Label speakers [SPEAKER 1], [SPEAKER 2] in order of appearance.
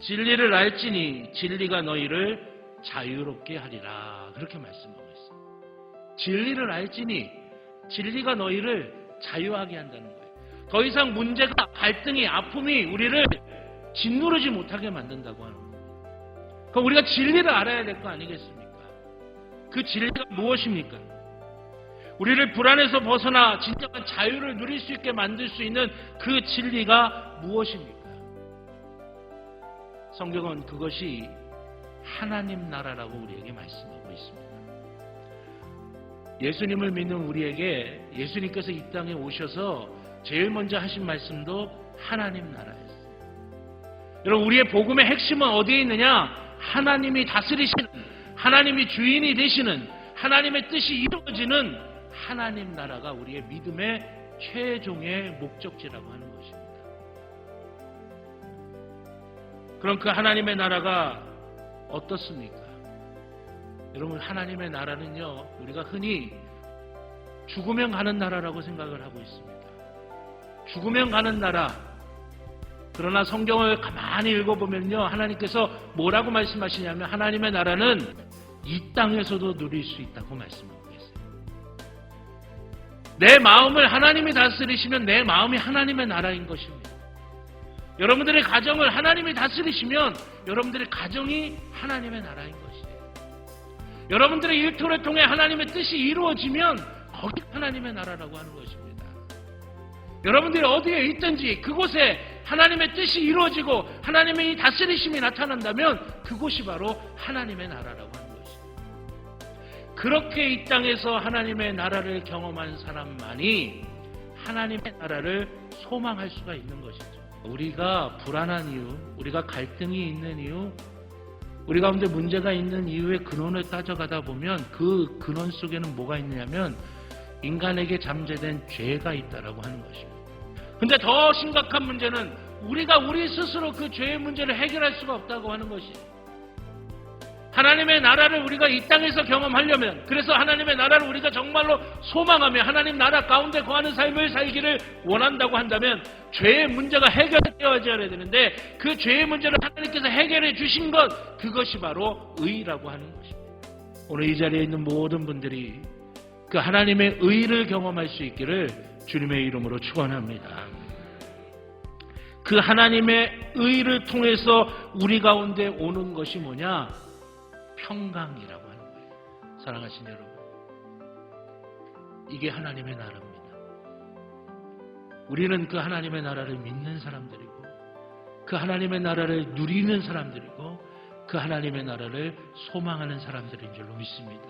[SPEAKER 1] 진리를 알지니 진리가 너희를 자유롭게 하리라. 그렇게 말씀하고 있어요. 진리를 알지니 진리가 너희를 자유하게 한다는 거예요. 더 이상 문제가, 갈등이, 아픔이 우리를 짓누르지 못하게 만든다고 하는 거예요. 그럼 우리가 진리를 알아야 될 거 아니겠습니까? 그 진리가 무엇입니까? 우리를 불안에서 벗어나 진정한 자유를 누릴 수 있게 만들 수 있는 그 진리가 무엇입니까? 성경은 그것이 하나님 나라라고 우리에게 말씀하고 있습니다. 예수님을 믿는 우리에게 예수님께서 이 땅에 오셔서 제일 먼저 하신 말씀도 하나님 나라였어요. 여러분, 우리의 복음의 핵심은 어디에 있느냐? 하나님이 다스리시는, 하나님이 주인이 되시는, 하나님의 뜻이 이루어지는 하나님 나라가 우리의 믿음의 최종의 목적지라고 하는 것입니다. 그럼 그 하나님의 나라가 어떻습니까? 여러분, 하나님의 나라는요, 우리가 흔히 죽으면 가는 나라라고 생각을 하고 있습니다. 죽으면 가는 나라. 그러나 성경을 가만히 읽어보면요, 하나님께서 뭐라고 말씀하시냐면 하나님의 나라는 이 땅에서도 누릴 수 있다고 말씀하고 계세요. 내 마음을 하나님이 다스리시면 내 마음이 하나님의 나라인 것입니다. 여러분들의 가정을 하나님이 다스리시면 여러분들의 가정이 하나님의 나라인 것이에요. 여러분들의 일터를 통해 하나님의 뜻이 이루어지면 거기 하나님의 나라라고 하는 것입니다. 여러분들이 어디에 있든지 그곳에 하나님의 뜻이 이루어지고 하나님의 이 다스리심이 나타난다면 그곳이 바로 하나님의 나라라고 하는 것입니다. 그렇게 이 땅에서 하나님의 나라를 경험한 사람만이 하나님의 나라를 소망할 수가 있는 것이죠. 우리가 불안한 이유, 우리가 갈등이 있는 이유, 우리 가운데 문제가 있는 이유의 근원을 따져가다 보면 그 근원 속에는 뭐가 있느냐면 인간에게 잠재된 죄가 있다라고 하는 것입니다. 근데 더 심각한 문제는 우리가 우리 스스로 그 죄의 문제를 해결할 수가 없다고 하는 것이에요. 하나님의 나라를 우리가 이 땅에서 경험하려면, 그래서 하나님의 나라를 우리가 정말로 소망하며 하나님 나라 가운데 거하는 삶을 살기를 원한다고 한다면 죄의 문제가 해결되어져야 되는데 그 죄의 문제를 하나님께서 해결해 주신 것, 그것이 바로 의라고 하는 것입니다. 오늘 이 자리에 있는 모든 분들이 그 하나님의 의를 경험할 수 있기를 주님의 이름으로 축원합니다. 그 하나님의 의를 통해서 우리 가운데 오는 것이 뭐냐? 평강이라고 하는 거예요. 사랑하신 여러분, 이게 하나님의 나라입니다. 우리는 그 하나님의 나라를 믿는 사람들이고 그 하나님의 나라를 누리는 사람들이고 그 하나님의 나라를 소망하는 사람들인 줄로 믿습니다.